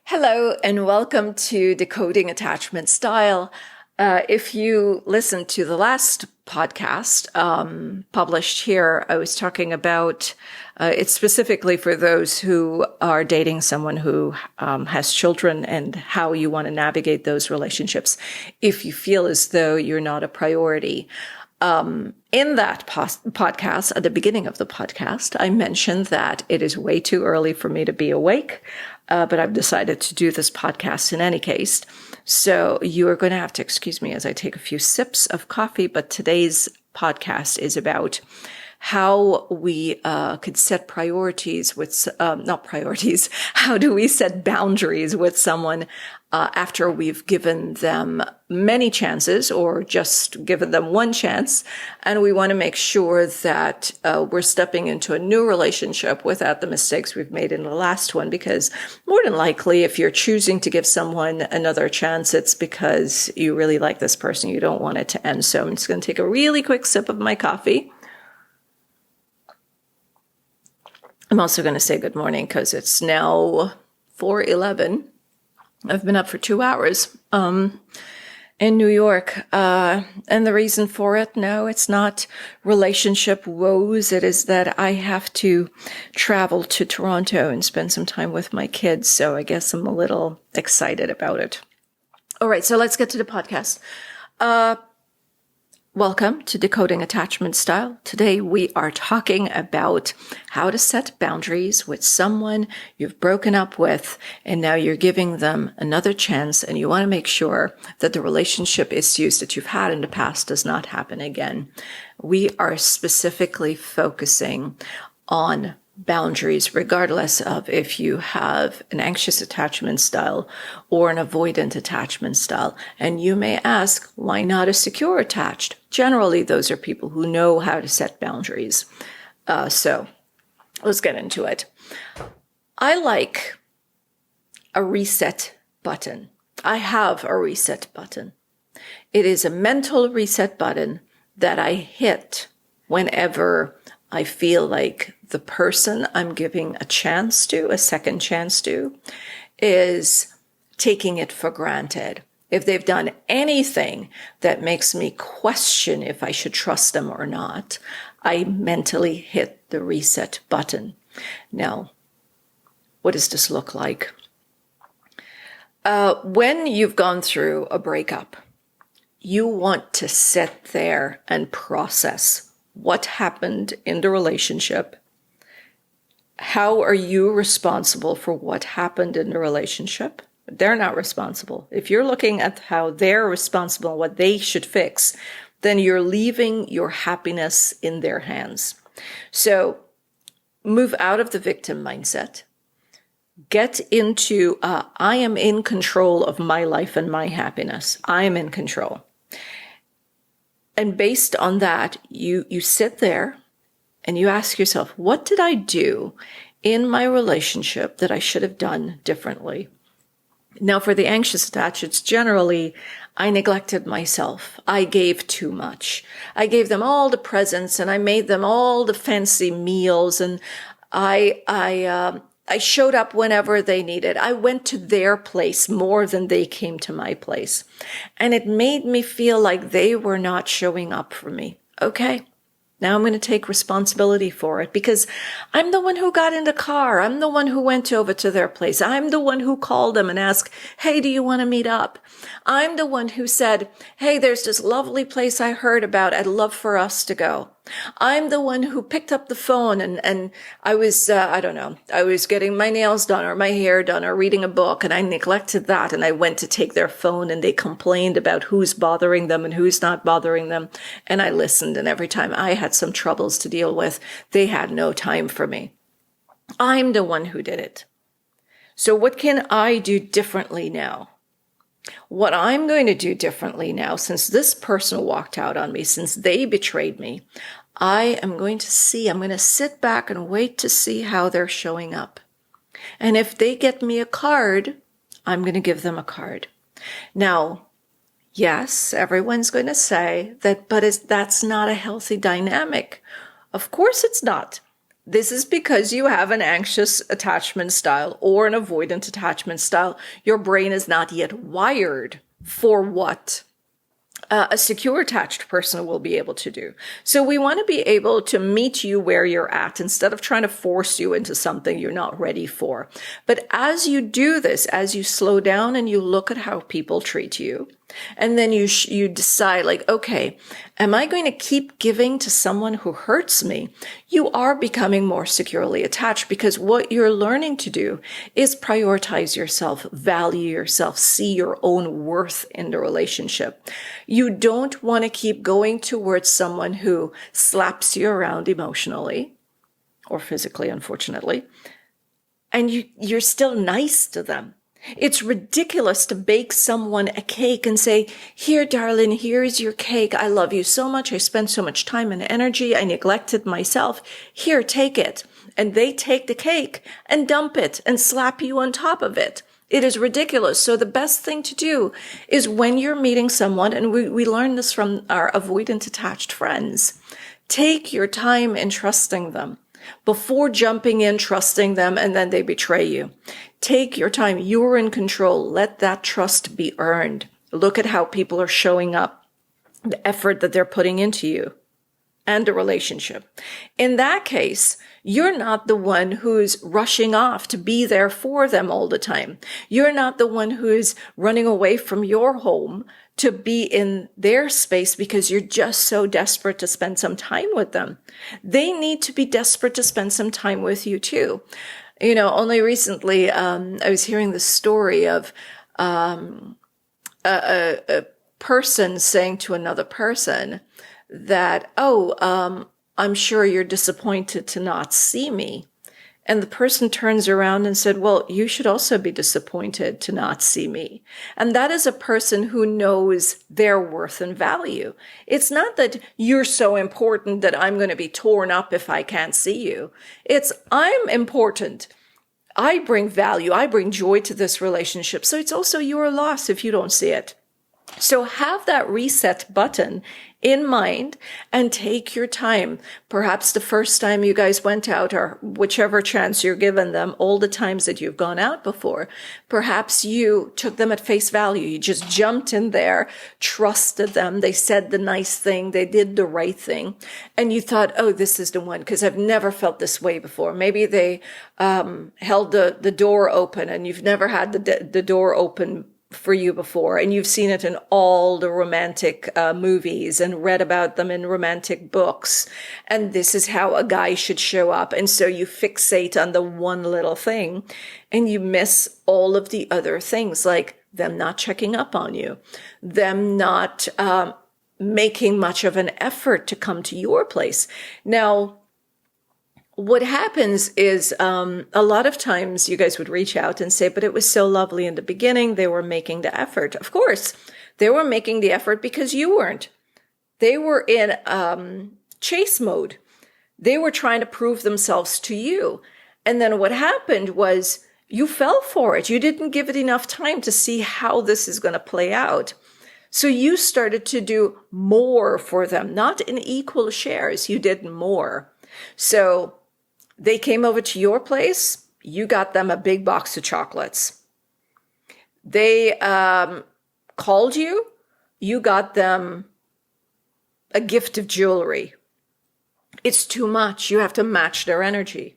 Hello and welcome to Decoding Attachment Style. If you listened to the last podcast published here, I was talking about it's specifically for those who are dating someone who has children and how you want to navigate those relationships if you feel as though you're not a priority. In that podcast, at the beginning of the podcast, I mentioned that it is way too early for me to be awake, but I've decided to do this podcast in any case. So you are going to have to excuse me as I take a few sips of coffee, but today's podcast is about how we could set priorities with, not priorities, how do we set boundaries with someone after we've given them many chances or just given them one chance. And we want to make sure that we're stepping into a new relationship without the mistakes we've made in the last one, because more than likely, if you're choosing to give someone another chance, it's because you really like this person. You don't want it to end. So I'm just going to take a really quick sip of my coffee. I'm also going to say good morning because it's now 4:11. I've been up for 2 hours in New York. And the reason for it, no, it's not relationship woes. It is that I have to travel to Toronto and spend some time with my kids. So I guess I'm a little excited about it. All right, so let's get to the podcast. Welcome to Decoding Attachment Style. Today we are talking about how to set boundaries with someone you've broken up with and now you're giving them another chance and you want to make sure that the relationship issues that you've had in the past does not happen again. We are specifically focusing on boundaries, regardless of if you have an anxious attachment style or an avoidant attachment style. And you may ask, why not a secure attached? Generally, those are people who know how to set boundaries. So let's get into it. I like a reset button. I have a reset button. It is a mental reset button that I hit whenever I feel like the person I'm giving a second chance to, is taking it for granted. If they've done anything that makes me question if I should trust them or not, I mentally hit the reset button. Now, what does this look like? When you've gone through a breakup, you want to sit there and process what happened in the relationship. How are you responsible for what happened in the relationship? They're not responsible. If you're looking at how they're responsible and what they should fix, then you're leaving your happiness in their hands. So move out of the victim mindset. Get into, I am in control of my life and my happiness. I am in control. And based on that, you sit there and you ask yourself, what did I do in my relationship that I should have done differently? Now, for the anxious attached, it's generally, I neglected myself. I gave too much. I gave them all the presents and I made them all the fancy meals and I showed up whenever they needed. I went to their place more than they came to my place. And it made me feel like they were not showing up for me. Okay, now I'm going to take responsibility for it because I'm the one who got in the car. I'm the one who went over to their place. I'm the one who called them and asked, hey, do you want to meet up? I'm the one who said, hey, there's this lovely place I heard about. I'd love for us to go. I'm the one who picked up the phone and I was, I was getting my nails done or my hair done or reading a book and I neglected that and I went to take their phone and they complained about who's bothering them and who's not bothering them. And I listened, and every time I had some troubles to deal with, they had no time for me. I'm the one who did it. So what can I do differently now? What I'm going to do differently now, since this person walked out on me, since they betrayed me, I'm going to sit back and wait to see how they're showing up. And if they get me a card, I'm going to give them a card. Now, yes, everyone's going to say that, but that's not a healthy dynamic. Of course it's not. This is because you have an anxious attachment style or an avoidant attachment style. Your brain is not yet wired for what a secure attached person will be able to do. So we want to be able to meet you where you're at instead of trying to force you into something you're not ready for. But as you do this, as you slow down and you look at how people treat you, and then you decide like, okay, am I going to keep giving to someone who hurts me? You are becoming more securely attached because what you're learning to do is prioritize yourself, value yourself, see your own worth in the relationship. You don't want to keep going towards someone who slaps you around emotionally or physically, unfortunately, and you're still nice to them. It's ridiculous to bake someone a cake and say, here, darling, here's your cake. I love you so much. I spent so much time and energy. I neglected myself. Here, take it. And they take the cake and dump it and slap you on top of it. It is ridiculous. So the best thing to do is when you're meeting someone, and we learn this from our avoidant attached friends, take your time in trusting them. Before jumping in, trusting them, and then they betray you. Take your time. You're in control. Let that trust be earned. Look at how people are showing up, the effort that they're putting into you and the relationship. In that case, you're not the one who's rushing off to be there for them all the time. You're not the one who's running away from your home to be in their space because you're just so desperate to spend some time with them. They need to be desperate to spend some time with you too. You know, only recently, I was hearing the story of a person saying to another person that, I'm sure you're disappointed to not see me. And the person turns around and said, well, you should also be disappointed to not see me. And that is a person who knows their worth and value. It's not that you're so important that I'm going to be torn up if I can't see you. It's I'm important. I bring value. I bring joy to this relationship. So it's also your loss if you don't see it. So have that reset button in mind and take your time. Perhaps the first time you guys went out, or whichever chance you're given them, all the times that you've gone out before, perhaps you took them at face value. You just jumped in there, trusted them. They said the nice thing. They did the right thing. And you thought, oh, this is the one because I've never felt this way before. Maybe they held the door open and you've never had the door open for you before, and you've seen it in all the romantic movies and read about them in romantic books, and this is how a guy should show up, and so you fixate on the one little thing and you miss all of the other things, like them not checking up on you, them not making much of an effort to come to your place. Now, what happens is a lot of times you guys would reach out and say, but it was so lovely in the beginning. They were making the effort. Of course, they were making the effort because you weren't. They were in chase mode. They were trying to prove themselves to you. And then what happened was you fell for it. You didn't give it enough time to see how this is going to play out. So you started to do more for them, not in equal shares. You did more. So they came over to your place. You got them a big box of chocolates. They called you. You got them a gift of jewelry. It's too much. You have to match their energy,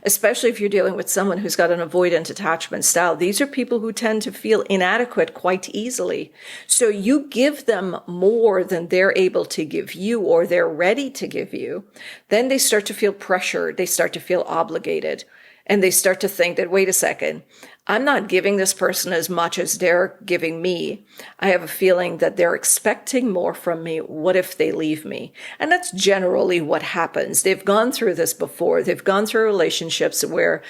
especially if you're dealing with someone who's got an avoidant attachment style. These are people who tend to feel inadequate quite easily. So you give them more than they're able to give you or they're ready to give you. Then they start to feel pressured. They start to feel obligated. And they start to think that, wait a second, I'm not giving this person as much as they're giving me. I have a feeling that they're expecting more from me. What if they leave me? And that's generally what happens. They've gone through this before. They've gone through relationships where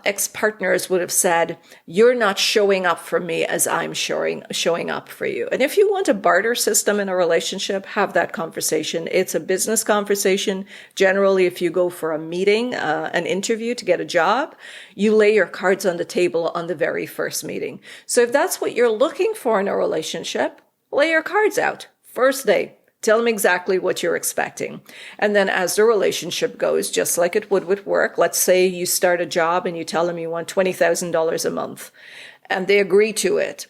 ex-partners would have said, you're not showing up for me as I'm showing up for you. And if you want a barter system in a relationship, have that conversation. It's a business conversation. Generally, if you go for a meeting, an interview to get a job, you lay your cards on the table on the very first meeting. So if that's what you're looking for in a relationship, lay your cards out. First day, Tell them exactly what you're expecting. And then as the relationship goes, just like it would with work, let's say you start a job and you tell them you want $20,000 a month and they agree to it.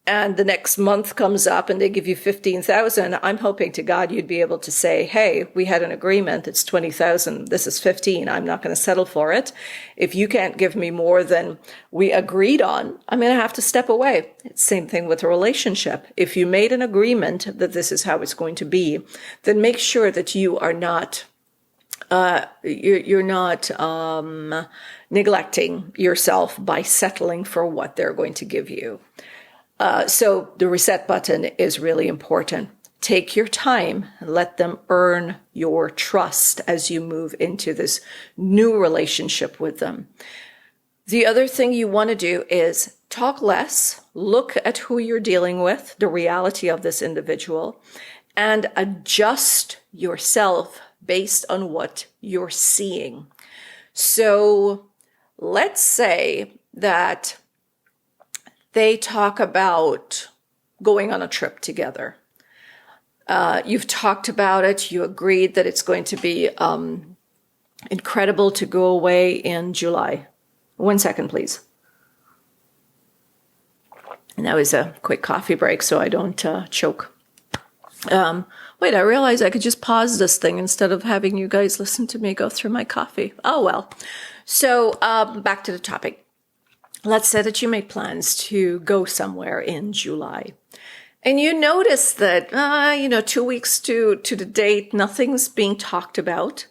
And the next month comes up and they give you 15,000. I'm hoping to God you'd be able to say, hey, we had an agreement. It's 20,000. This is 15. I'm not going to settle for it. If you can't give me more than we agreed on, I'm going to have to step away. It's the same thing with a relationship. If you made an agreement that this is how it's going to be, then make sure that you are not you're not neglecting yourself by settling for what they're going to give you. So the reset button is really important. Take your time and let them earn your trust as you move into this new relationship with them. The other thing you want to do is talk less, look at who you're dealing with, the reality of this individual, and adjust yourself based on what you're seeing. So let's say that they talk about going on a trip together. You've talked about it. You agreed that it's going to be incredible to go away in July. 1 second, please. And that was a quick coffee break so I don't choke. Wait, I realized I could just pause this thing instead of having you guys listen to me go through my coffee. Oh, well. So back to the topic. Let's say that you make plans to go somewhere in July. And you notice that, 2 weeks to the date, nothing's being talked about.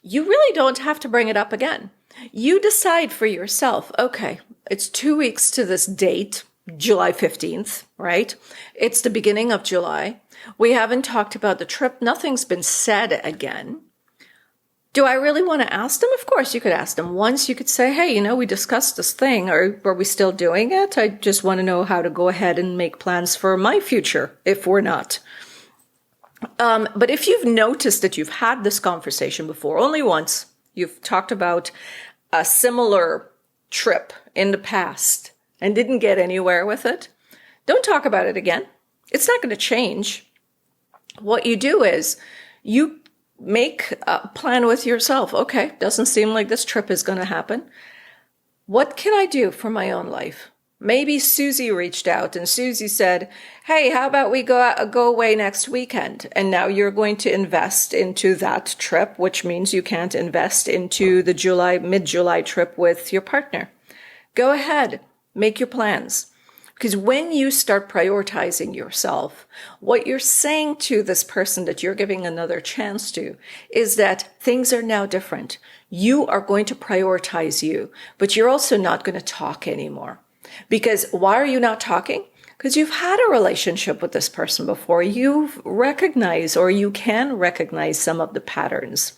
You really don't have to bring it up again. You decide for yourself, okay, it's 2 weeks to this date, July 15th, right? It's the beginning of July. We haven't talked about the trip. Nothing's been said again. Do I really want to ask them? Of course, you could ask them once. You could say, hey, we discussed this thing. Are we still doing it? I just want to know how to go ahead and make plans for my future if we're not. But if you've noticed that you've had this conversation before, only once, you've talked about a similar trip in the past and didn't get anywhere with it, don't talk about it again. It's not going to change. What you do is you make a plan with yourself. Okay, doesn't seem like this trip is going to happen. What can I do for my own life? Maybe Susie reached out and Susie said, hey, how about we go away next weekend? And now you're going to invest into that trip, which means you can't invest into the mid-July trip with your partner. Go ahead, make your plans. Because when you start prioritizing yourself, what you're saying to this person that you're giving another chance to is that things are now different. You are going to prioritize you, but you're also not going to talk anymore. Because why are you not talking? Because you've had a relationship with this person before. You've recognized, or you can recognize, some of the patterns.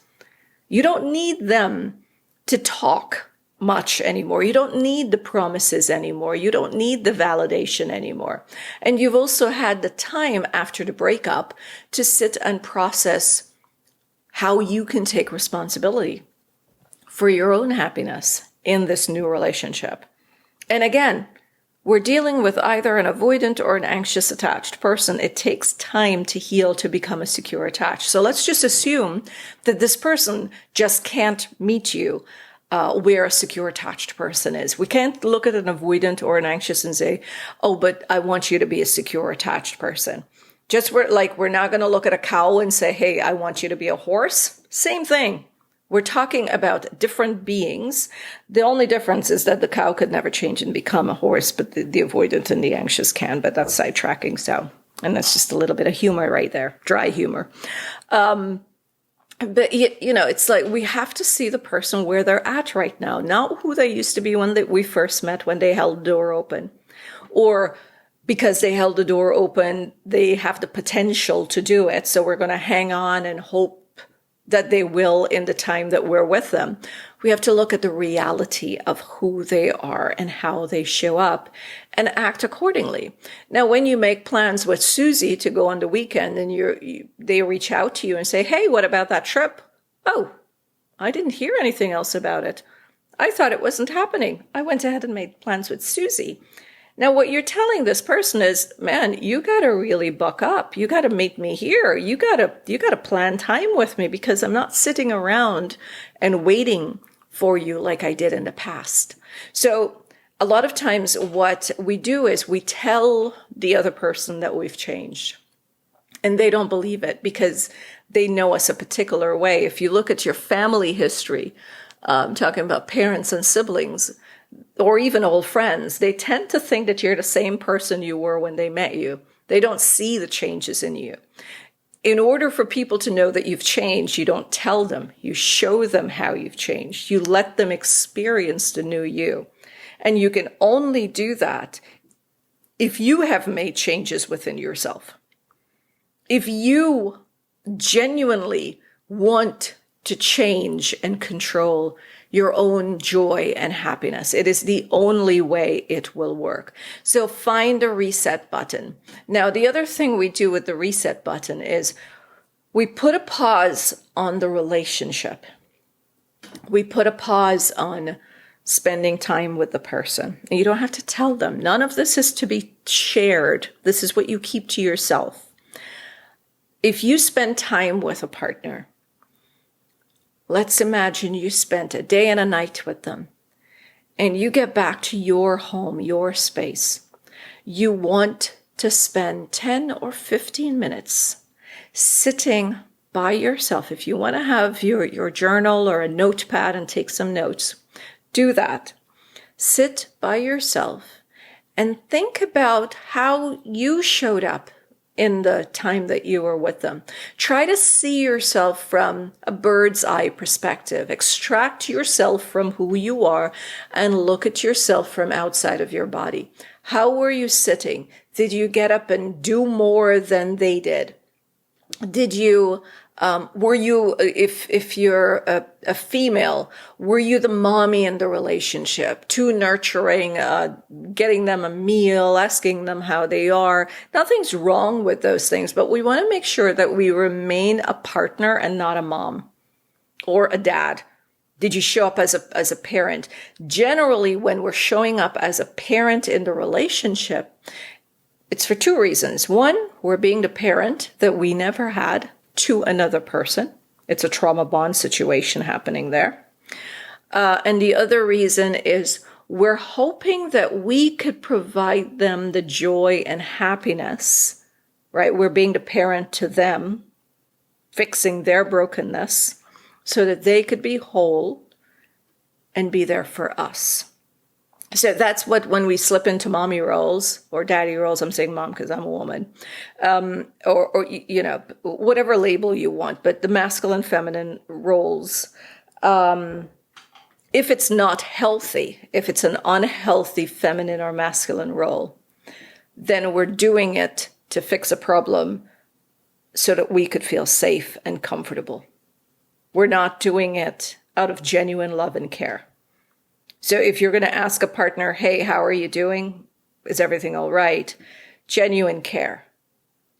You don't need them to talk much anymore. You don't need the promises anymore. You don't need the validation anymore. And you've also had the time after the breakup to sit and process how you can take responsibility for your own happiness in this new relationship. And again, we're dealing with either an avoidant or an anxious attached person. It takes time to heal to become a secure attached. So let's just assume that this person just can't meet you where a secure attached person is. We can't look at an avoidant or an anxious and say, oh, but I want you to be a secure attached person. We're not going to look at a cow and say, hey, I want you to be a horse. Same thing. We're talking about different beings. The only difference is that the cow could never change and become a horse, but the avoidant and the anxious can, but that's sidetracking. So, and that's just a little bit of humor right there, dry humor. But, it's like we have to see the person where they're at right now, not who they used to be when we first met, when they held the door open. Or because they held the door open, they have the potential to do it. So we're going to hang on and hope that they will in the time that we're with them. We have to look at the reality of who they are and how they show up and act accordingly. Now, when you make plans with Susie to go on the weekend and they reach out to you and say, hey, what about that trip? Oh, I didn't hear anything else about it. I thought it wasn't happening. I went ahead and made plans with Susie. Now, what you're telling this person is, man, you got to really buck up. You got to meet me here. You got to plan time with me, because I'm not sitting around and waiting for you like I did in the past. So a lot of times what we do is we tell the other person that we've changed, and they don't believe it because they know us a particular way. If you look at your family history, talking about parents and siblings, or even old friends, they tend to think that you're the same person you were when they met you. They don't see the changes in you. In order for people to know that you've changed, you don't tell them. You show them how you've changed. You let them experience the new you. And you can only do that if you have made changes within yourself. If you genuinely want to change and control your own joy and happiness, it is the only way it will work. So find a reset button. Now, the other thing we do with the reset button is we put a pause on the relationship. We put a pause on spending time with the person. And you don't have to tell them. None of this is to be shared. This is what you keep to yourself. If you spend time with a partner, let's imagine you spent a day and a night with them, and you get back to your home, your space. You want to spend 10 or 15 minutes sitting by yourself. If you want to have your journal or a notepad and take some notes, do that. Sit by yourself and think about how you showed up in the time that you were with them. Try to see yourself from a bird's eye perspective. Extract yourself from who you are and look at yourself from outside of your body. How were you sitting? Did you get up and do more than they did? Did you, were you, if you're a female, were you the mommy in the relationship? Too nurturing, getting them a meal, asking them how they are. Nothing's wrong with those things, but we want to make sure that we remain a partner and not a mom or a dad. Did you show up as a parent? Generally, when we're showing up as a parent in the relationship, it's for two reasons. One, we're being the parent that we never had to another person. It's a trauma bond situation happening there. And the other reason is we're hoping that we could provide them the joy and happiness, right? We're being the parent to them, fixing their brokenness so that they could be whole and be there for us. So that's what, when we slip into mommy roles or daddy roles, I'm saying mom because I'm a woman, or you know, whatever label you want, but the masculine, feminine roles, if it's not healthy, if it's an unhealthy feminine or masculine role, then we're doing it to fix a problem so that we could feel safe and comfortable. We're not doing it out of genuine love and care. So if you're going to ask a partner, hey, how are you doing? Is everything all right? Genuine care.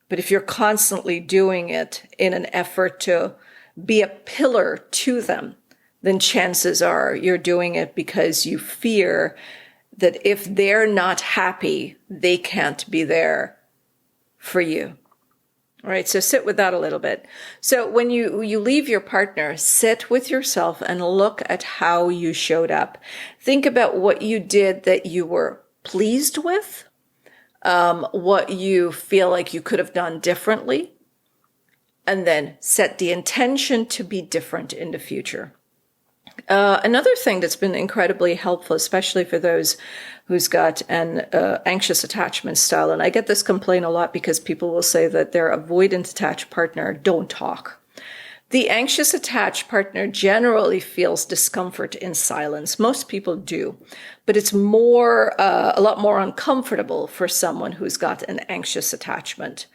But if you're constantly doing it in an effort to be a pillar to them, then chances are you're doing it because you fear that if they're not happy, they can't be there for you. All right, so sit with that a little bit. So when you leave your partner, sit with yourself and look at how you showed up. Think about what you did that you were pleased with, what you feel like you could have done differently, and then set the intention to be different in the future. Another thing that's been incredibly helpful, especially for those who's got an anxious attachment style, and I get this complaint a lot because people will say that their avoidant attached partner don't talk. The anxious attached partner generally feels discomfort in silence. Most people do, but it's a lot more uncomfortable for someone who's got an anxious attachment.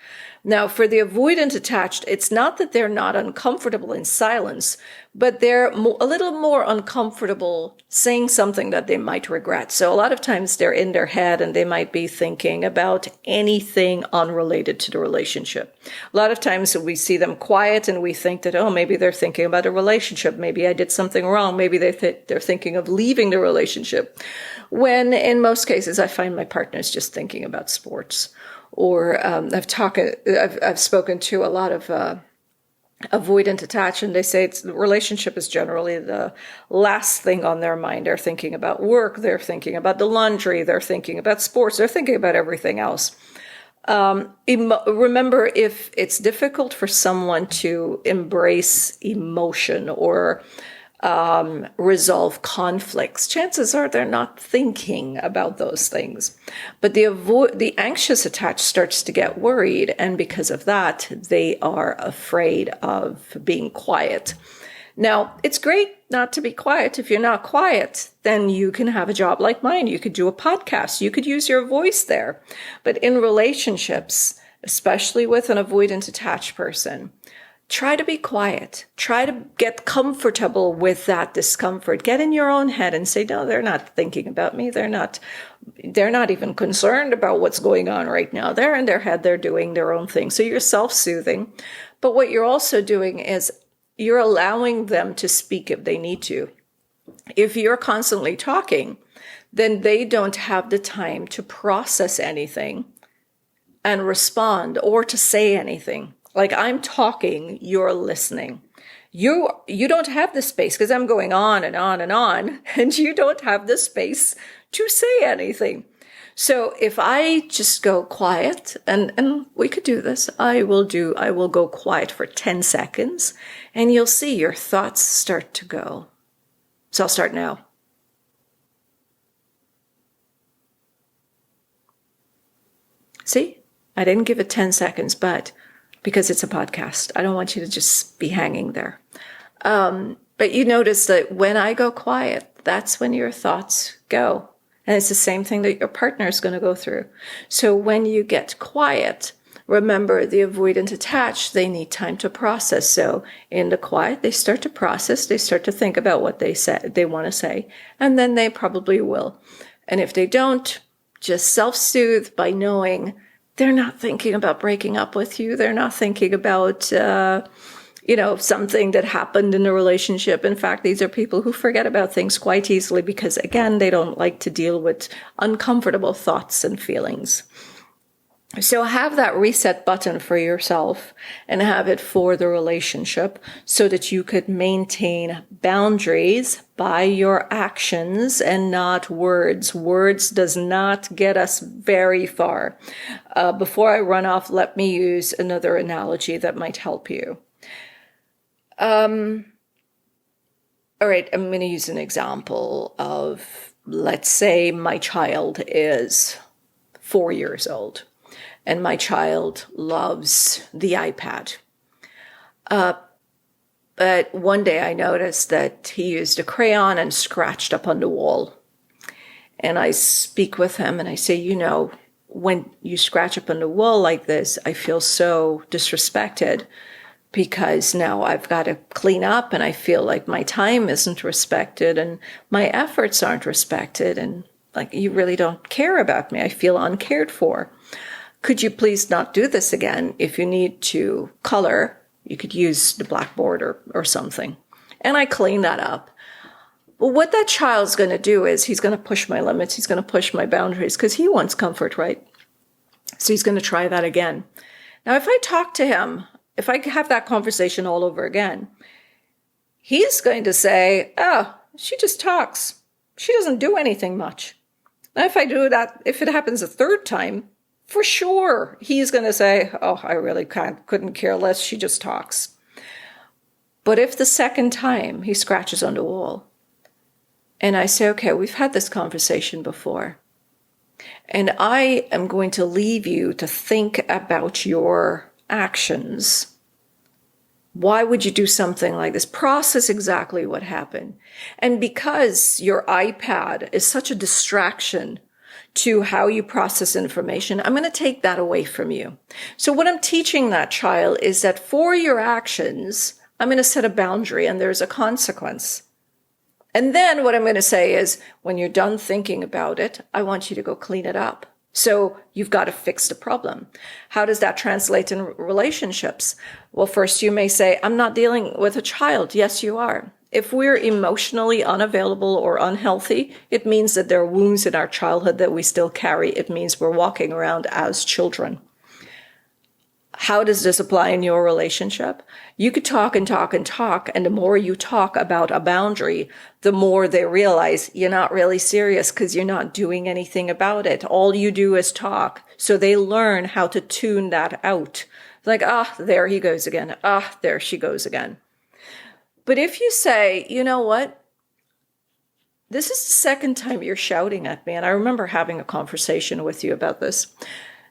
Now, for the avoidant attached, it's not that they're not uncomfortable in silence, but they're a little more uncomfortable saying something that they might regret. So a lot of times they're in their head and they might be thinking about anything unrelated to the relationship. A lot of times we see them quiet and we think that, oh, maybe they're thinking about a relationship. Maybe I did something wrong. Maybe they're thinking of leaving the relationship. When in most cases, I find my partner's just thinking about sports. Or I've spoken to a lot of avoidant attachment. They say the relationship is generally the last thing on their mind. They're thinking about work. They're thinking about the laundry. They're thinking about sports. They're thinking about everything else. Remember, if it's difficult for someone to embrace emotion or resolve conflicts, chances are they're not thinking about those things. But the anxious attached starts to get worried, and because of that, they are afraid of being quiet. Now, it's great not to be quiet. If you're not quiet, then you can have a job like mine. You could do a podcast. You could use your voice there. But in relationships, especially with an avoidant attached person, try to be quiet. Try to get comfortable with that discomfort. Get in your own head and say, no, they're not thinking about me. They're not even concerned about what's going on right now. They're in their head. They're doing their own thing. So you're self-soothing. But what you're also doing is you're allowing them to speak if they need to. If you're constantly talking, then they don't have the time to process anything and respond or to say anything. Like I'm talking, you're listening. You don't have the space because I'm going on and on and on, and you don't have the space to say anything. So if I just go quiet, and we could do this, I will go quiet for 10 seconds, and you'll see your thoughts start to go. So I'll start now. See, I didn't give it 10 seconds, but because it's a podcast, I don't want you to just be hanging there. But you notice that when I go quiet, that's when your thoughts go. And it's the same thing that your partner is going to go through. So when you get quiet, remember the avoidant attached, they need time to process. So in the quiet, they start to process, they start to think about what they want to say, and then they probably will. And if they don't, just self-soothe by knowing they're not thinking about breaking up with you. They're not thinking about, something that happened in the relationship. In fact, these are people who forget about things quite easily because, again, they don't like to deal with uncomfortable thoughts and feelings. So have that reset button for yourself and have it for the relationship so that you could maintain boundaries by your actions and not words. Words does not get us very far. Before I run off, let me use another analogy that might help you. All right, I'm going to use an example of, let's say my child is 4 years old. And my child loves the iPad. But one day I noticed that he used a crayon and scratched up on the wall. And I speak with him and I say, when you scratch up on the wall like this, I feel so disrespected because now I've got to clean up and I feel like my time isn't respected and my efforts aren't respected. And like, you really don't care about me. I feel uncared for. Could you please not do this again? If you need to color, you could use the blackboard or something. And I clean that up. Well, what that child's going to do is he's going to push my limits. He's going to push my boundaries because he wants comfort, right? So he's going to try that again. Now, if I talk to him, if I have that conversation all over again, he's going to say, oh, she just talks. She doesn't do anything much. Now, if I do that, if it happens a third time, for sure, he's going to say, oh, I really couldn't care less. She just talks. But if the second time he scratches on the wall and I say, okay, we've had this conversation before, and I am going to leave you to think about your actions. Why would you do something like this? Process exactly what happened. And because your iPad is such a distraction to how you process information, I'm going to take that away from you. So what I'm teaching that child is that for your actions, I'm going to set a boundary and there's a consequence. And then what I'm going to say is, when you're done thinking about it, I want you to go clean it up. So you've got to fix the problem. How does that translate in relationships? Well, first you may say, I'm not dealing with a child. Yes, you are. If we're emotionally unavailable or unhealthy, it means that there are wounds in our childhood that we still carry. It means we're walking around as children. How does this apply in your relationship? You could talk and talk and talk, and the more you talk about a boundary, the more they realize you're not really serious because you're not doing anything about it. All you do is talk. So they learn how to tune that out. Like, there he goes again. There she goes again. But if you say, you know what? This is the second time you're shouting at me, and I remember having a conversation with you about this.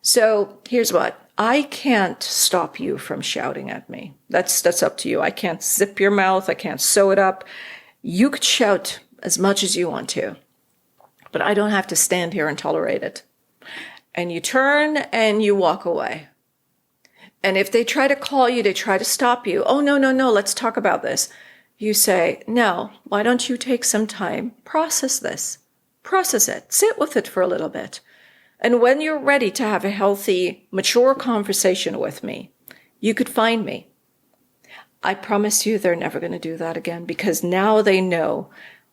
So here's what. I can't stop you from shouting at me. That's up to you. I can't zip your mouth. I can't sew it up. You could shout as much as you want to, but I don't have to stand here and tolerate it. And you turn and you walk away. And if they try to call you, they try to stop you. Oh, no, let's talk about this. You say, no, why don't you take some time, process this, process it, sit with it for a little bit. And when you're ready to have a healthy, mature conversation with me, you could find me. I promise you they're never going to do that again because now they know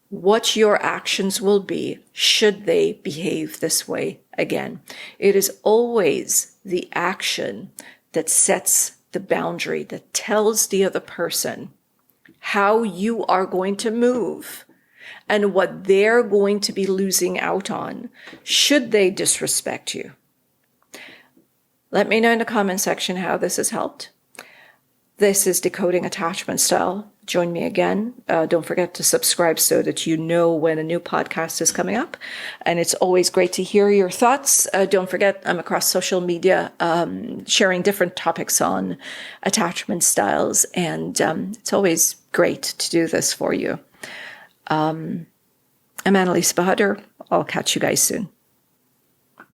what your actions will be should they behave this way again. It is always the action that sets the boundary, that tells the other person how you are going to move and what they're going to be losing out on should they disrespect you. Let me know in the comment section how this has helped. This is Decoding Attachment Style. Join me again. Don't forget to subscribe so that you know when a new podcast is coming up. And it's always great to hear your thoughts. Don't forget, I'm across social media sharing different topics on attachment styles. And it's always great to do this for you. I'm Annalise Bahadur. I'll catch you guys soon.